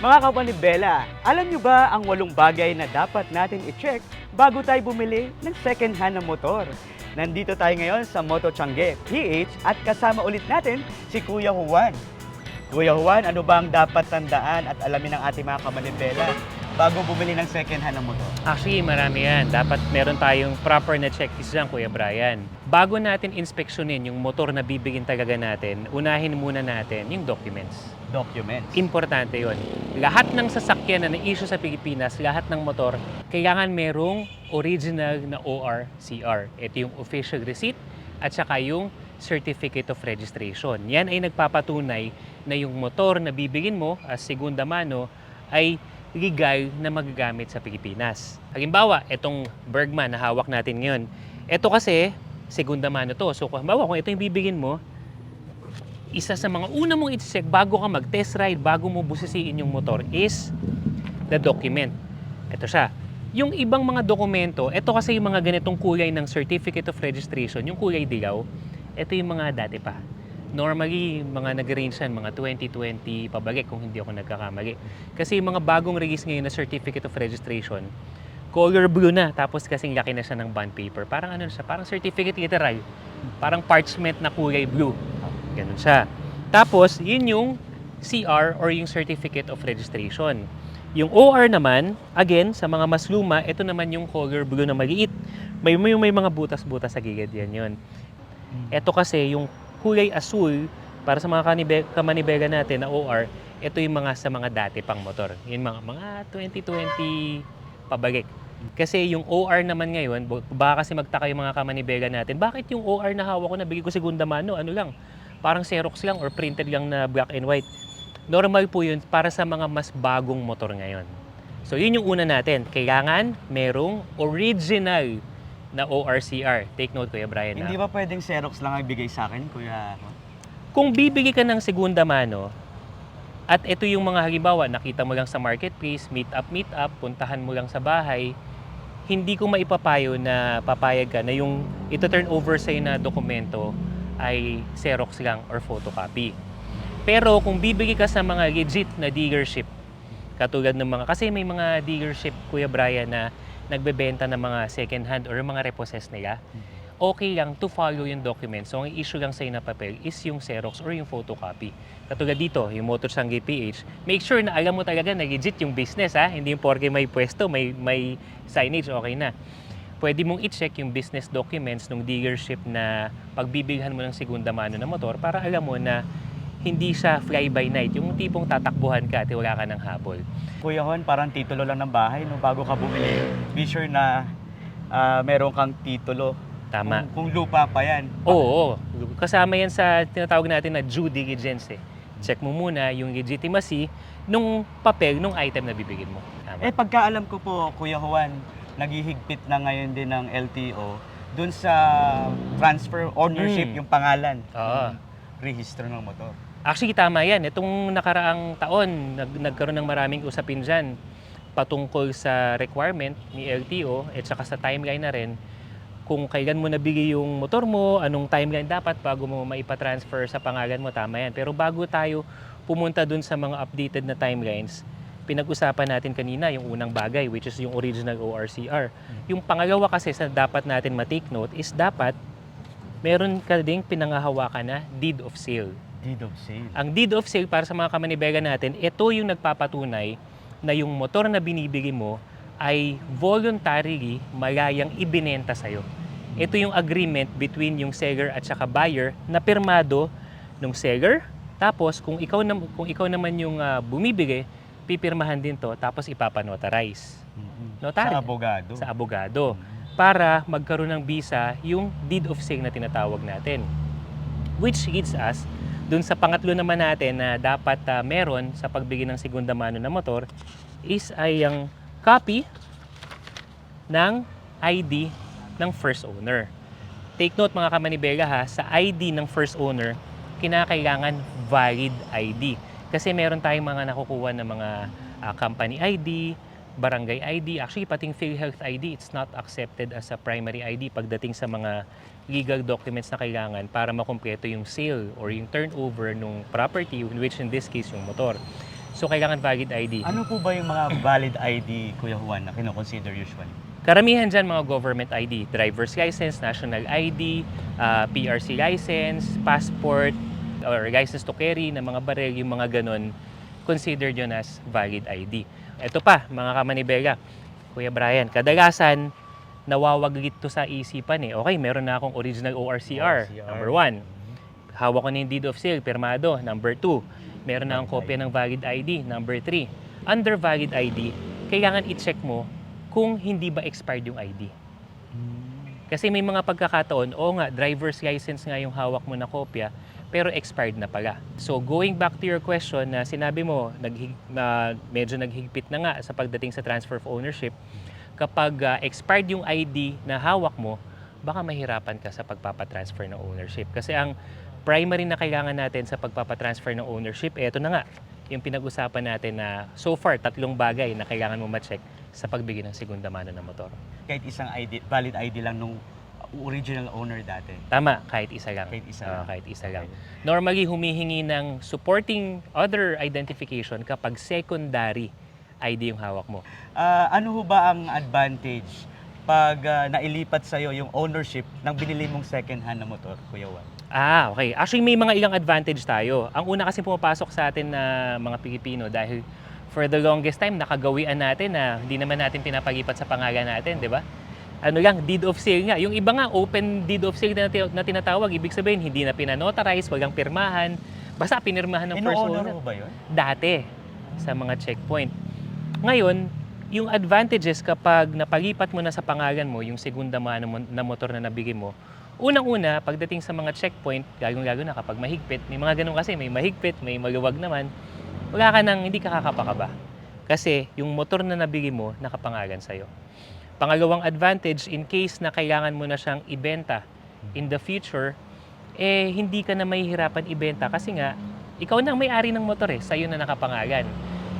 Mga kapanibela, alam nyo ba ang 8 bagay na dapat natin i-check bago tayo bumili ng second hand na motor? Nandito tayo ngayon sa Moto Tiangge PH at kasama ulit natin si Kuya Juan. Kuya Juan, ano ba ang dapat tandaan at alamin ng ating mga kamanibela bago bumili ng second hand na motor? Actually, marami yan. Dapat meron tayong proper na checklist dyan, Kuya Brian. Bago natin inspeksyonin yung motor na bibigyan talaga natin, unahin muna natin yung documents. Documents. Importante yon. Lahat ng sasakyan na na-issue sa Pilipinas, lahat ng motor, kailangan merong original na ORCR. Ito yung official receipt at saka yung Certificate of Registration. Yan ay nagpapatunay na yung motor na bibilin mo as segunda mano ay legal na magagamit sa Pilipinas. Halimbawa, itong Bergman na hawak natin ngayon. Ito kasi, segunda mano to. So, halimbawa, kung ito yung bibilin mo, isa sa mga una mong i-check bago ka mag-test ride, bago mo busisiin yung motor is the document. Ito siya. Yung ibang mga dokumento, ito kasi yung mga ganitong kulay ng Certificate of Registration, yung kulay dilaw, ito yung mga dati pa. Normally, mga nag-range yan, mga 2020 pabalik kung hindi ako nagkakamali. Kasi yung mga bagong release ngayon na Certificate of Registration, color blue na, tapos kasing laki na siya ng bond paper. Parang ano siya, parang certificate literal. Parang parchment na kulay blue. Ganun siya. Tapos, yun yung CR or yung Certificate of Registration. Yung OR naman, again, sa mga mas luma, ito naman yung color blue na maliit. May mga butas-butas sa gilid, yan yun. Ito kasi yung kulay asul, para sa mga kamanibela natin na OR, ito yung sa mga dati pang motor. Yung mga 2020 pabalik. Kasi yung OR naman ngayon, baka kasi magtaka yung mga kamanibela natin, bakit yung OR na hawak ko na bigay ko segunda mano, ano lang, parang Xerox lang or printed lang na black and white. Normal po yun para sa mga mas bagong motor ngayon. So yun yung una natin, kailangan merong original na ORCR. Take note, Kuya Brian. Hindi ba pwedeng Xerox lang ang bigay sa akin, Kuya? Kung bibili ka ng segunda mano, at ito yung mga halimbawa, nakita mo lang sa marketplace, meet up, puntahan mo lang sa bahay, hindi ko maipapayo na papayag ka na yung ito-turn over sa'yo na dokumento ay Xerox lang or photocopy. Pero kung bibili ka sa mga legit na dealership, katulad ng kasi may mga dealership, Kuya Brian, na nagbebenta ng mga second hand or mga repossess nila, okay lang to follow yung document. So, ang issue lang sa'yo na papel is yung Xerox or yung photocopy. Katulad dito, yung Moto Tiangge PH, make sure na alam mo talaga na legit yung business, ha? Hindi yung porke may pwesto, may signage, okay na. Pwede mong i-check yung business documents ng dealership na pagbibilhan mo ng segunda mano na motor para alam mo na hindi siya fly by night, yung tipong tatakbuhan ka at wala ka ng habol. Kuya Juan, parang titulo lang ng bahay, no? Bago ka bumili, be sure na meron kang titulo. Tama. Kung lupa pa yan. Oo, kasama yan sa tinatawag natin na due diligence. Check mo muna yung legitimacy nung papel, nung item na bibigyan mo. Tama. Pagkaalam ko po, Kuya Juan, naghihigpit na ngayon din ng LTO dun sa transfer ownership, yung pangalan, Oo. rehistro ng motor. Actually, tama yan. Itong nakaraang taon, nagkaroon ng maraming usapin dyan patungkol sa requirement ni LTO at saka sa timeline na rin kung kailan mo nabigay yung motor mo, anong timeline dapat bago mo maipatransfer sa pangalan mo, tama yan. Pero bago tayo pumunta dun sa mga updated na timelines, pinag-usapan natin kanina yung unang bagay, which is yung original ORCR. Yung pangalawa kasi sa dapat natin ma-take note is dapat meron ka ding pinangahawakan na deed of sale. Deed of sale. Ang deed of sale para sa mga kamanibela natin, ito yung nagpapatunay na yung motor na binibili mo ay voluntarily malayang ibinenta sa'yo. Ito yung agreement between yung seller at saka buyer na pirmado ng seller. Tapos kung ikaw naman yung bumibili, pipirmahan din to tapos ipapanotarize. Notary. Sa abogado. Sa abogado. Para magkaroon ng visa yung deed of sale na tinatawag natin. Which leads us dun sa pangatlo naman natin na dapat meron sa pagbigay ng segunda mano na motor is ay ang copy ng ID ng first owner. Take note mga kamanibela ha, sa ID ng first owner, kinakailangan valid ID. Kasi meron tayong mga nakukuha ng mga company ID, barangay ID, actually pating PhilHealth ID, it's not accepted as a primary ID pagdating sa mga legal documents na kailangan para makumpleto yung sale or yung turnover ng property, which in this case yung motor. So, kailangan valid ID. Ano po ba yung mga valid ID, Kuya Juan, na kinoconsider usually? Karamihan dyan mga government ID, driver's license, national ID, PRC license, passport, or license to carry na mga baril, yung mga ganon, considered yun as valid ID. Ito pa, mga kamanibela, Kuya Brian, kadalasan, nawawaglit to sa isipan eh. Okay, meron na akong original ORCR, number 1. Hawak ko na yung deed of sale, pirmado, number 2. Meron na akong kopya ng valid ID, number 3. Under valid ID, kailangan i-check mo kung hindi ba expired yung ID. Kasi may mga pagkakataon, oo nga, driver's license nga yung hawak mo na kopya, pero expired na pala. So going back to your question na sinabi mo, medyo naghigpit na nga sa pagdating sa transfer of ownership, kapag expired yung ID na hawak mo, baka mahirapan ka sa pagpapatransfer ng ownership. Kasi ang primary na kailangan natin sa pagpapatransfer ng ownership, eto na nga, yung pinag-usapan natin na so far, 3 bagay na kailangan mo ma-check sa pagbigay ng segunda mano ng motor. Kahit isang ID, valid ID lang nung original owner dati. Tama, kahit isa lang. Kahit isa lang. Kahit isa lang. Normally, humihingi ng supporting other identification kapag secondary ID yung hawak mo. Ano ho ba ang advantage pag nailipat sa'yo yung ownership ng binili mong second hand na motor, Kuya Juan? Okay. Actually, may mga ilang advantage tayo. Ang una kasi pumapasok sa atin na mga Pilipino dahil for the longest time, nakagawian natin na hindi naman natin pinapalipat sa pangalan natin, di ba? Ano lang, deed of sale nga. Yung iba nga, open deed of sale na tinatawag. Ibig sabihin, hindi na pinanotarize, walang pirmahan. Basta pinirmahan ng first owner. Ino-honor ho ba yun? Dati, sa mga checkpoint. Ngayon, yung advantages kapag napalipat mo na sa pangalan mo, yung segunda mano na motor na nabigay mo, unang-una, pagdating sa mga checkpoint, lalo na kapag mahigpit, may mga ganun kasi, may mahigpit, may maluwag naman, wala ka nang, hindi ka kakapakaba. Kasi yung motor na nabigay mo, nakapangalan sa'yo. Pangalawang advantage, in case na kailangan mo na siyang ibenta in the future, hindi ka na mahihirapan ibenta kasi nga, ikaw na ang may-ari ng motor sa'yo na nakapangalan.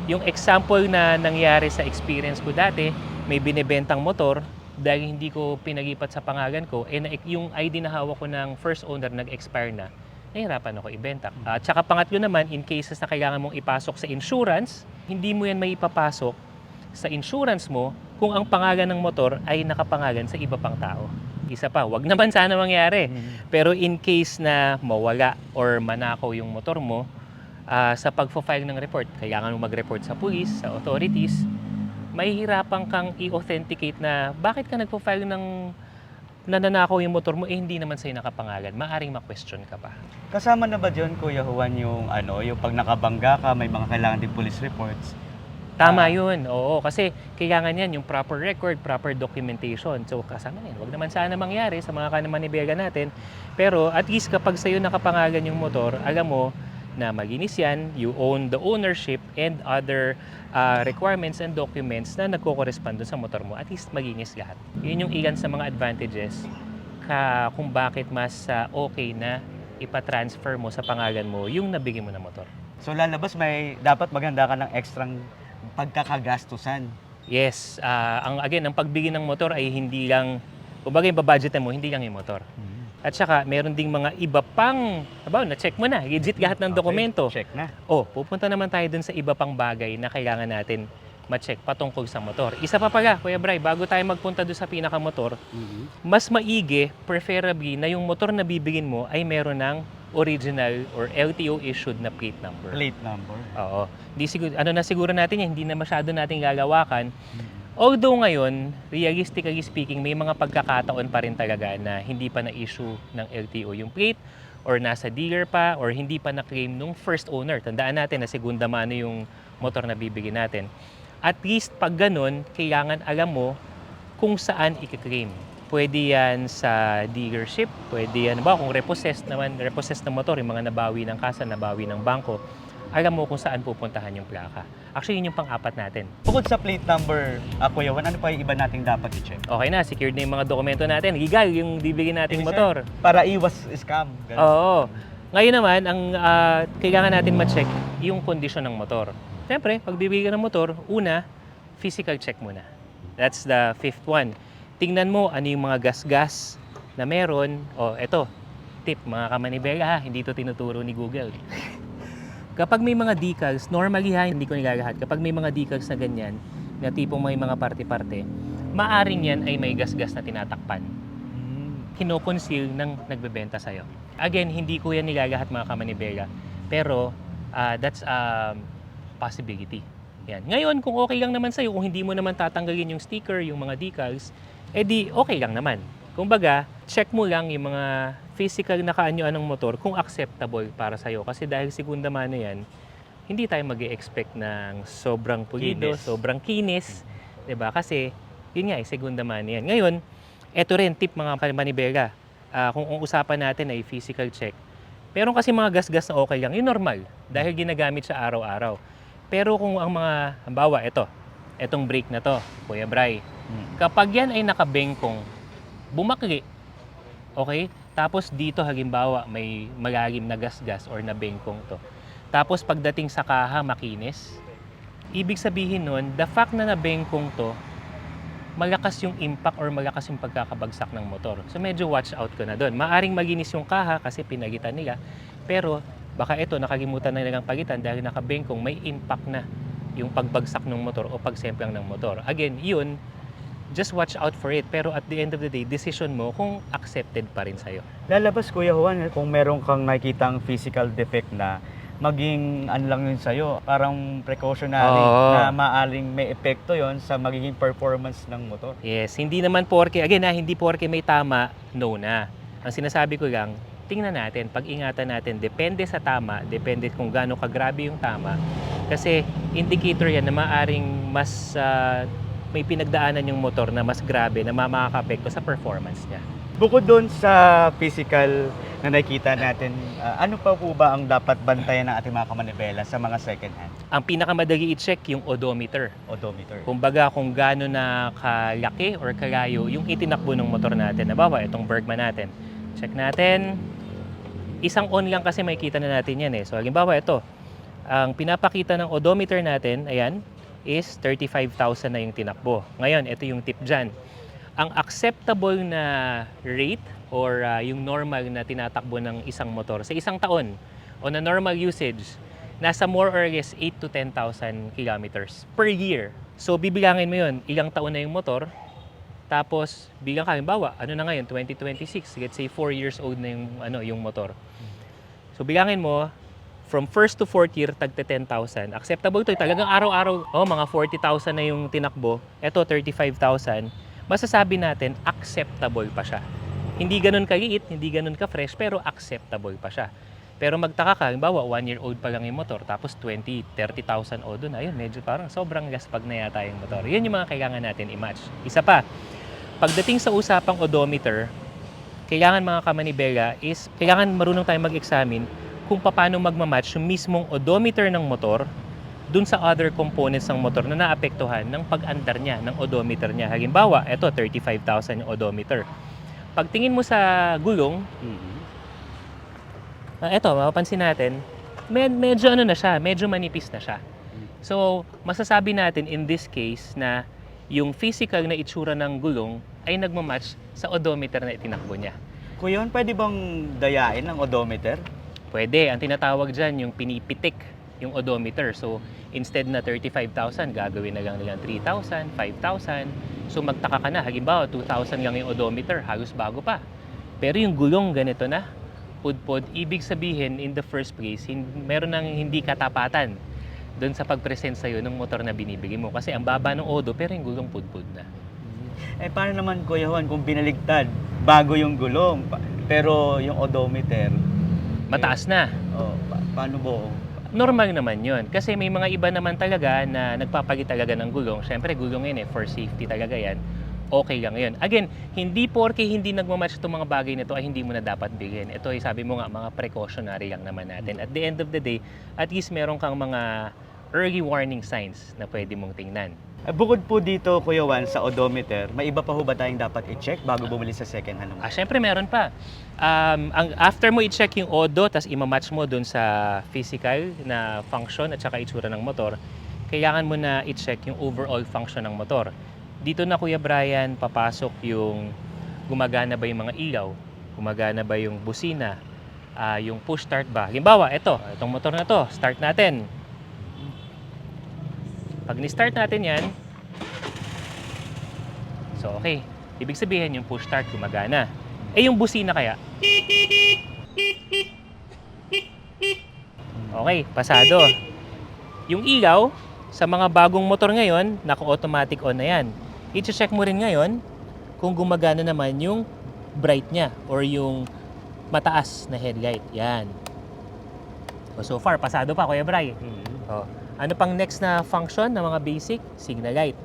Yung example na nangyari sa experience ko dati, may binibentang motor, dahil hindi ko pinagipat sa pangalan ko, yung ID na hawak ko ng first owner nag-expire na, nahihirapan ako ibenta. At saka pangatlo naman, in cases na kailangan mong ipasok sa insurance, hindi mo yan maipapasok sa insurance mo kung ang pangalan ng motor ay nakapangalan sa iba pang tao. Isa pa, wag naman sana mangyari. Pero in case na mawala or manakaw yung motor mo, sa pag-file ng report, kailangan mo mag-report sa police, sa authorities, mahihirapan kang i-authenticate na bakit ka nagpo-file ng nananakaw yung motor mo, hindi naman sa'yo nakapangalan. Maaring ma-question ka pa. Kasama na ba dyan, Kuya Juan, yung pag nakabangga ka, may mga kailangan din police reports? Tama yun, oo. Kasi kailangan yan, yung proper record, proper documentation. So kasama yan. Huwag naman sana mangyari sa mga kanamanibaga natin. Pero at least kapag sa'yo nakapangalan yung motor, alam mo na maginis yan, you own the ownership and other requirements and documents na nagko-correspond sa motor mo, at least maginis lahat. Yun yung ilan sa mga advantages kung bakit mas okay na ipatransfer mo sa pangalan mo yung nabigay mo na motor. So lalabas, dapat maganda ka ng ekstrang pagkakagastusan. Yes, ang pagbigay ng motor ay hindi lang, kumbaga yung babudgetan mo, hindi lang yung motor. At saka, meron ding mga iba pang, na-check mo na, legit lahat ng dokumento. Check na. Pupunta naman tayo dun sa iba pang bagay na kailangan natin ma-check patungkol sa motor. Isa pa pala, Kuya Bray, bago tayo magpunta dun sa pinakamotor, mas maigi, preferably, na yung motor na bibigin mo ay meron ng original or LTO issued na plate number. Plate number. Oo. Siguro natin yan, hindi na masyado nating gagawakan. Although ngayon, realistically speaking, may mga pagkakataon pa rin talaga na hindi pa na-issue ng LTO yung plate or nasa dealer pa or hindi pa na-claim nung first owner. Tandaan natin na segunda mano yung motor na bibigyan natin. At least pag ganun, kailangan alam mo kung saan i-claim. Pwede yan sa dealership, pwede yan, kung repossessed na motor, yung mga nabawi ng kasa, nabawi ng bangko, alam mo kung saan pupuntahan yung plaka. Actually, yun yung pang-apat natin. Bukod sa plate number, Kuya Juan, ano pa yung iba nating dapat i-check? Okay na, secured na yung mga dokumento natin. Legal yung bibigyan nating motor. Para iwas scam. Ganun. Oo. Ngayon naman, ang kailangan natin ma-check yung kondisyon ng motor. Siyempre, pag bibigyan ng motor, una, physical check muna. That's the fifth one. Tingnan mo ano yung mga gas-gas na meron. Eto, tip mga kamanibela ha, hindi to tinuturo ni Google. Kapag may mga decals, normally ha, hindi ko nilalahat. Kapag may mga decals na ganyan, na tipong may mga parte-parte, maaring yan ay may gasgas na tinatakpan. Kinoconceal ng nagbebenta sa'yo. Again, hindi ko yan nilalahat mga kamanibela, pero that's a possibility. Yan. Ngayon, kung okay lang naman sa'yo, kung hindi mo naman tatanggalin yung sticker, yung mga decals, edi okay lang naman. Kumbaga, check mo lang yung mga physical na kaanyuan ng motor kung acceptable para sa'yo. Kasi dahil segunda mano yan, hindi tayo mag-expect ng sobrang pulido, Kinis. sobrang kinis. 'Di ba? Kasi, yun nga, segunda mano yan. Ngayon, eto rin, tip mga manibela. Kung usapan natin ay physical check. Pero kasi mga gasgas na okay lang, yun normal. Dahil ginagamit siya araw-araw. Pero kung ang mga, halimbawa, etong brake na to, Kuya Bray, kapag yan ay nakabengkong, bumakli, okay? Tapos dito halimbawa may malalim na gasgas or na bengkong to. Tapos pagdating sa kaha makinis, ibig sabihin nun, the fact na nabengkong to, malakas yung impact or malakas yung pagkakabagsak ng motor. So medyo watch out ko na doon. Maaring maginis yung kaha kasi pinagitan nila, pero baka ito nakalimutan na nilang pagitan dahil nakabengkong, may impact na yung pagbagsak ng motor o pagsemplang ng motor. Again, yun, just watch out for it. Pero at the end of the day, decision mo kung accepted pa rin sa'yo. Lalabas, Kuya Juan, kung meron kang nakikitang physical defect na maging ano lang yun sa'yo, parang precautionary Oo. na maaring may epekto yon sa magiging performance ng motor. Yes, hindi naman porke, again hindi porke may tama, no na. Ang sinasabi ko lang, tingnan natin, pag-ingatan natin, depende sa tama, depende kung gaano kagrabe yung tama. Kasi indicator yan na maaring mas may pinagdaanan yung motor na mas grabe na makakapekto sa performance niya. Bukod doon sa physical na nakikita natin, ano pa po ba ang dapat bantayan ng ating mga kamanibela sa mga second hand Ang pinakamadali i-check yung odometer. odometer? Kumbaga kung gaano na kalaki or kalayo yung itinakbo ng motor natin. Nabawa, itong Bergman natin. Check natin. Isang on lang kasi makikita na natin yan eh. So halimbawa ito, ang pinapakita ng odometer natin, ayan, is 35,000 na yung tinakbo. Ngayon, ito yung tip dyan. Ang acceptable na rate or yung normal na tinatakbo ng isang motor sa isang taon on a normal usage, nasa more or less 8 to 10,000 kilometers per year. So, bibilangin mo yun, ilang taon na yung motor, tapos bilang ka, halimbawa, ano na ngayon, 2026, let's say 4 years old na yung motor. So, bilangin mo, from first to fourth year, tagte 10,000. Acceptable to. Talagang araw-araw, mga 40,000 na yung tinakbo. Ito, 35,000. Masasabi natin, acceptable pa siya. Hindi ganun kaliit, hindi ganun ka-fresh, pero acceptable pa siya. Pero magtaka ka, halimbawa, 1-year-old pa lang yung motor, tapos 20, 30,000 o doon. Ayun, medyo parang sobrang gaspag na yata yung motor. Yun yung mga kailangan natin i-match. Isa pa, pagdating sa usapang odometer, kailangan mga kamanibela is, kailangan marunong tayong mag-examine kung paano magmamatch yung mismong odometer ng motor dun sa other components ng motor na naapektuhan ng pag-andar niya, ng odometer niya. Halimbawa, ito, 35,000 yung odometer. Pagtingin mo sa gulong, ito, mapapansin natin, medyo ano na siya, medyo manipis na siya. So, masasabi natin in this case na yung physical na itsura ng gulong ay nagmamatch sa odometer na itinakbo niya. Kuya Juan, pwede bang dayain ang odometer? Pwede. Ang tinatawag dyan, yung pinipitik yung odometer. So, instead na 35,000, gagawin na lang nilang 3,000, 5,000. So, magtaka ka na. Halimbawa, 2,000 lang yung odometer. Halos bago pa. Pero yung gulong ganito na, pudpod, ibig sabihin, in the first place, meron nang hindi katapatan doon sa pag-present sa'yo ng motor na binibigay mo. Kasi ang baba ng odo, pero yung gulong pudpod na. Paano naman, Kuya Juan, kung binaligtad, bago yung gulong, pero yung odometer, Mataas na. paano po? Normal naman yun. Kasi may mga iba naman talaga na nagpapalit talaga ng gulong. Siyempre, gulong yun for safety talaga yan. Okay lang yun. Again, hindi porke hindi nagmamatch itong mga bagay na ito ay hindi mo na dapat bigyan. Ito ay sabi mo nga, mga precautionary lang naman natin. At the end of the day, at least meron kang mga early warning signs na pwede mong tingnan. Bukod po dito, Kuya Juan, sa odometer, may iba pa ho ba tayong dapat i-check bago bumili sa second hand? Siyempre meron pa. After mo i-check yung odo, tas i-match mo dun sa physical na function at saka itsura ng motor, kailangan mo na i-check yung overall function ng motor. Dito na, Kuya Brian, papasok yung gumagana ba yung mga ilaw, gumagana ba yung busina, yung push start ba. Halimbawa, itong motor na to, start natin. Pag ni-start natin yan, so okay, ibig sabihin yung push start gumagana. Eh yung busina kaya? Okay, pasado. Yung ilaw, sa mga bagong motor ngayon, naka-automatic on na yan. I-check mo rin ngayon kung gumagana naman yung bright niya or yung mataas na headlight. Yan. So far, pasado pa, Kuya Bray. Oh. Ano pang next na function ng mga basic? Signal light.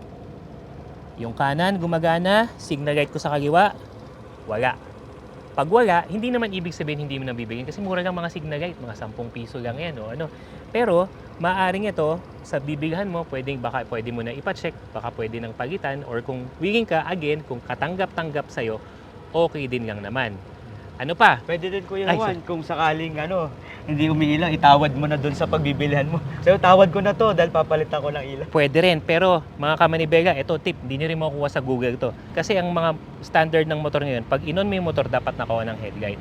Yung kanan, gumagana. Signal light ko sa kaliwa, wala. Pag wala, hindi naman ibig sabihin hindi mo nabibigyan kasi mura lang mga signal light, mga 10 piso lang yan o ano. Pero, maaring ito, sa bibilhan mo, baka pwede mo na ipacheck, baka pwede nang palitan, or kung willing ka, again, kung katanggap-tanggap sa'yo, okay din lang naman. Ano pa? Pwede din Kuya Juan, kung sakaling hindi umiilang, itawad mo na doon sa pagbibilihan mo. Sa'yo, tawad ko na to dahil papalitan ko ng ilaw. Pwede rin, pero mga kamanibela, ito tip, hindi nyo rin makukuha sa Google to. Kasi ang mga standard ng motor ngayon, pag inon mo yung motor, dapat nakawa ng headlight.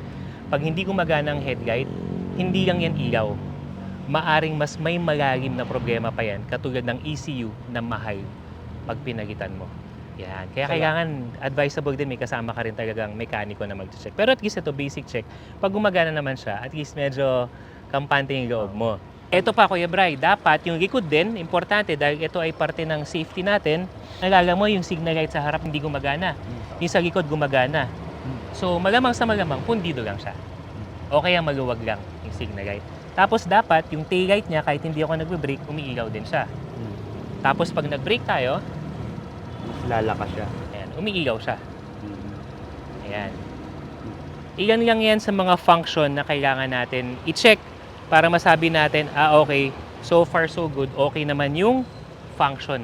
Pag hindi gumagana ang headlight, hindi lang yan ilaw. Maaring mas may malalim na problema pa yan, katulad ng ECU na mahal pag pinagitan mo. Yan. Kaya kailangan advisable din may kasama ka rin talagang mekaniko na mag-check. Pero at least ito, basic check. Pag gumagana naman siya, at least medyo kampante yung loob mo. Ito pa, Kuya Bray, dapat yung likod din, importante dahil ito ay parte ng safety natin. Nalala mo yung signal light sa harap hindi gumagana. Yung sa likod gumagana. So malamang sa malamang, pundido lang siya. O kaya maluwag lang yung signal light. Tapos dapat yung tail light niya, kahit hindi ako nagbe-brake, umiilaw din siya. Tapos pag nag-brake tayo, lalakas siya. ayan, umiilaw siya. Ayan. Ilan lang yan sa mga function na kailangan natin i-check para masabi natin, okay, so far so good, okay naman yung function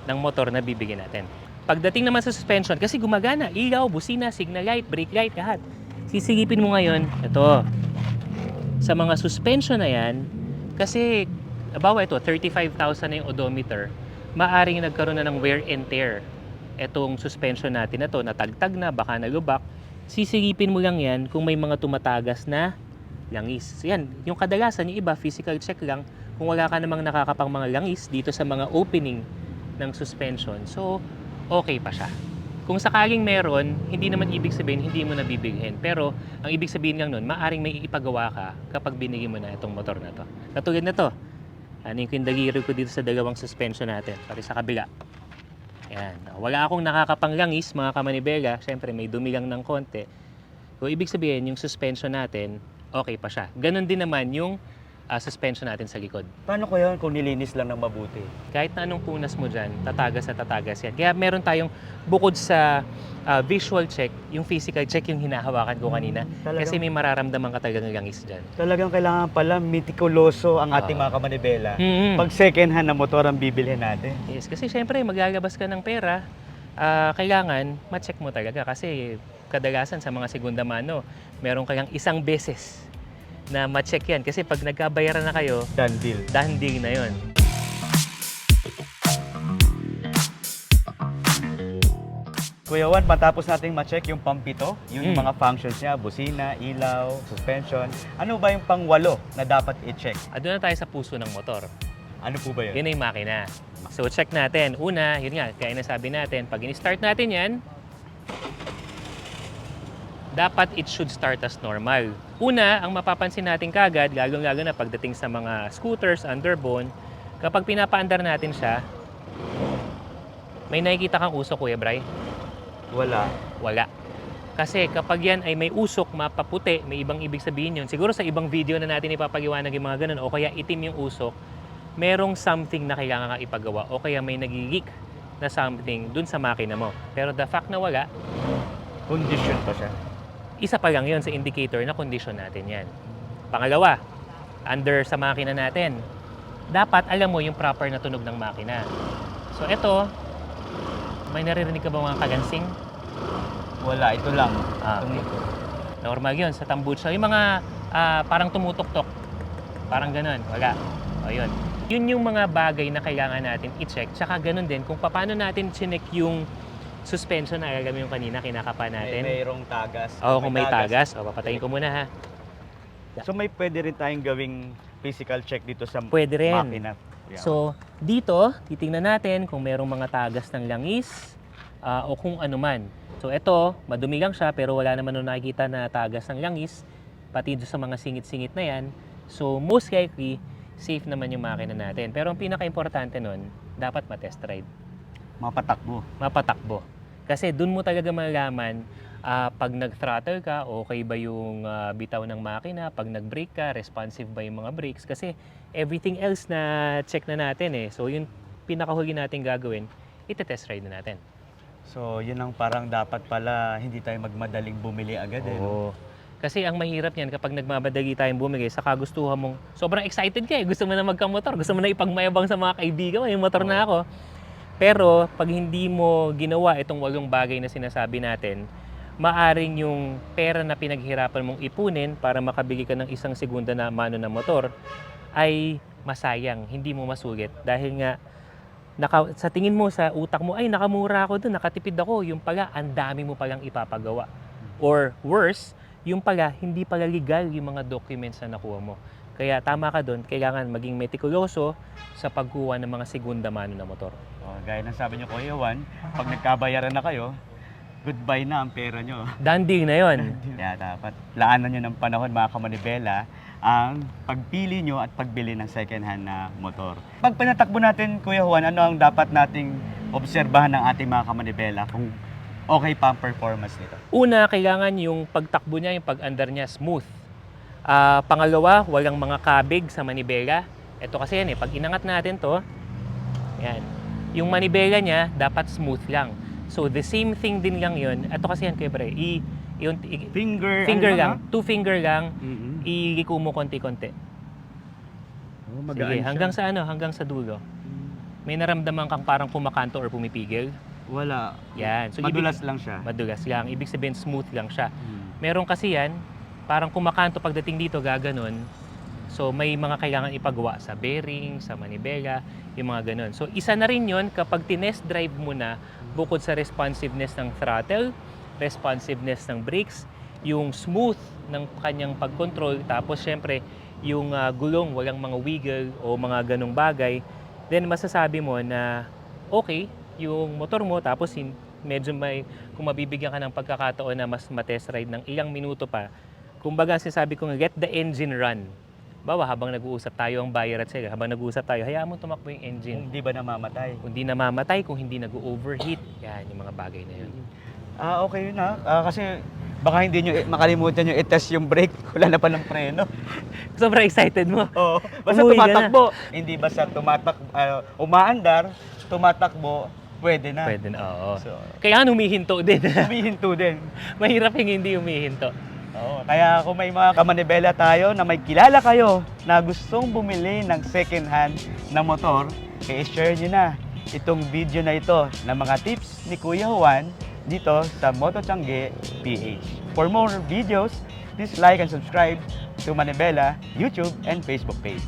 ng motor na bibigyan natin. Pagdating naman sa suspension, kasi gumagana, ilaw, busina, signal light, brake light, lahat. Sisilipin mo ngayon, ito, sa mga suspension na yan, kasi, abawa ito, 35,000 na yung odometer, maaring nagkaroon na ng wear and tear. Etong suspension natin na to, natagtag na, baka nalubak, sisilipin mo lang yan kung may mga tumatagas na langis. Yan, yung kadalasan, yung iba, physical check lang, kung wala ka namang nakakapang mga langis dito sa mga opening ng suspension, so, okay pa siya. Kung sakaling meron, hindi naman ibig sabihin hindi mo nabibighin. Pero, ang ibig sabihin lang nun, maaring may ipagawa ka kapag binigay mo na itong motor na to. Katulad na to. Ano yung kindagiro ko dito sa dalawang suspension natin, pati sa kabila. Yan. Wala akong nakakapanglangis, mga kamanibela. Siyempre, may dumi lang ng konti. So, ibig sabihin, yung suspension natin, okay pa siya. Ganon din naman yung suspension natin sa likod. Paano ko yun kung nilinis lang ng mabuti? Kahit na anong punas mo dyan, tatagas na tatagas yan. Kaya meron tayong, bukod sa visual check, yung physical check yung hinahawakan ko kanina. Kasi may mararamdaman ka talagang langis dyan. Talagang kailangan pala mitikuloso ang ating mga kamanibela. Pag second hand na motor ang bibilhin natin. Yes, kasi syempre maglalabas ka ng pera, kailangan ma-check mo talaga. Kasi kadalasan sa mga segunda mano, meron kayang isang beses na ma-check yan. Kasi pag nagkabayaran na kayo, Done deal. done deal na yun. Kuya Juan, matapos nating ma-check yung pampito, yung mga functions niya, busina, ilaw, suspension, ano ba yung pang-8 na dapat i-check? Doon na tayo sa puso ng motor. Ano po ba yun? Yun ay makina. So check natin. Una, yun nga, kaya nasabi natin, pag in-start natin yan, dapat it should start as normal. Una, ang mapapansin natin kagad, lalo-lalo na pagdating sa mga scooters, underbone, kapag pinapaandar natin siya, may nakikita kang usok, Kuya Bray? Wala. Wala. Kasi kapag yan ay may usok, mapaputi, may ibang ibig sabihin yun. Siguro sa ibang video na natin ipapaliwanag yung mga ganun, o kaya itim yung usok, merong something na kailangan ka ipagawa, o kaya may nag-leak na something dun sa makina mo. Pero the fact na wala, Condition pa siya. isa pa lang yun sa indicator na condition natin yan. Pangalawa, under sa makina natin, dapat alam mo yung proper na tunog ng makina. So ito, may naririnig ka ba mga kalansing? Wala, ito lang. Okay. Normal yun sa tambucha. Yung mga parang tumutok-tok. Parang ganun. Wala. O yun. Yun yung mga bagay na kailangan natin i-check. Tsaka ganun din kung paano natin chinek yung suspension na alam yung kanina, kinakapa natin. Mayroong tagas. Oo, kung may tagas. O, papatayin ko muna ha. So may pwede rin tayong gawing physical check dito sa Pwede rin. makina. Yeah. So, dito, titingnan natin kung merong mga tagas ng langis o kung ano man. So, ito, madumi lang siya pero wala naman nung nakikita na tagas ng langis, pati doon sa mga singit-singit na yan. So, most likely, safe naman yung makina natin. Pero ang pinaka-importante nun, dapat matest ride. Mapatakbo. Mapatakbo. Kasi doon mo talaga malalaman pag nag-throttle ka, okay ba yung bitaw ng makina, pag nag-brake ka, responsive ba yung mga brakes. Kasi everything else na check na natin eh. So yung pinakahuli natin gagawin, ite-test ride na natin. So yun ang parang dapat pala hindi tayo magmadaling bumili agad eh. No? Oo. Kasi ang mahirap niyan kapag nagmamadali tayong bumili sa kagustuhan mong sobrang excited ka eh. Gusto mo na magkamotor, gusto mo na ipagmayabang sa mga kaibigan, may motor na ako. Pero pag hindi mo ginawa itong 8 bagay na sinasabi natin, maaring yung pera na pinaghirapan mong ipunin para makabili ka ng 1 segunda na mano na motor ay masayang, hindi mo masulit. Dahil nga, sa tingin mo sa utak mo, ay nakamura ako doon, nakatipid ako. Yung pala, ang dami mo palang ipapagawa. Or worse, yung pala, hindi pala legal yung mga documents na nakuha mo. Kaya tama ka doon, kailangan maging metikuloso sa pagkuha ng mga segunda mano na motor. Gaya ng sabi niyo, Kuya Juan, pag nagkabayaran na kayo, goodbye na ang pera nyo. Done deal na yun. Kaya dapat laanan nyo ng panahon mga kamanibela ang pagpili nyo at pagbili ng second hand na motor. Pag pinatakbo natin, Kuya Juan, ano ang dapat nating obserbahan ng ating mga kamanibela kung okay pa ang performance nito? Una, kailangan yung pagtakbo niya, yung pag-andar niya smooth. Pangalawa, walang mga kabig sa manibela. Ito kasi yan eh, pag inangat natin to, yan. Yung manibela niya, dapat smooth lang. So, the same thing din lang yun. Ito kasi yan, Kuya Pre, Finger lang, 2 finger lang, iliko mo konti-konti. Sige, hanggang sa dulo. May naramdaman kang parang kumakanto or pumipigil? Wala. Yan. So, Madulas lang siya. Madulas lang. Ibig sabihin, smooth lang siya. Meron kasi yan, parang kumakanto pagdating dito, gaganon. So, may mga kailangan ipagawa sa bearing, sa manibela, yung mga ganon. So, isa na rin yun kapag tinest drive mo na, bukod sa responsiveness ng throttle, responsiveness ng brakes, yung smooth ng kanyang pag-control, tapos syempre, yung gulong, walang mga wiggle o mga ganong bagay, then masasabi mo na okay, yung motor mo, tapos medyo kung mabibigyan ka ng pagkakataon na mas matest ride ng ilang minuto pa, kumbaga sinasabi ko, let the engine run. Bawa, habang nag-uusap tayo ang buyer at seller, habang nag-uusap tayo, hayaan mo tumakbo yung engine. Hindi ba namamatay? Kung hindi namamatay, kung hindi nag-overheat, yan, yung mga bagay na yun. Okay yun kasi baka hindi nyo makalimutan nyo i-test yung brake, wala na palang preno. Sobrang excited mo. Oo, basta Umuwi ka tumatakbo. Hindi basta umaandar, tumatakbo, pwede na. Pwede na, oo. So, Kailangan humihinto din. humihinto din. Mahirap yung hindi humihinto. Oo, kaya kung may mga kamanibela tayo na may kilala kayo na gustong bumili ng second hand na motor, i-share nyo na itong video na ito ng mga tips ni Kuya Juan dito sa Moto Tiangge PH. For more videos, please like and subscribe to Manibela YouTube and Facebook page.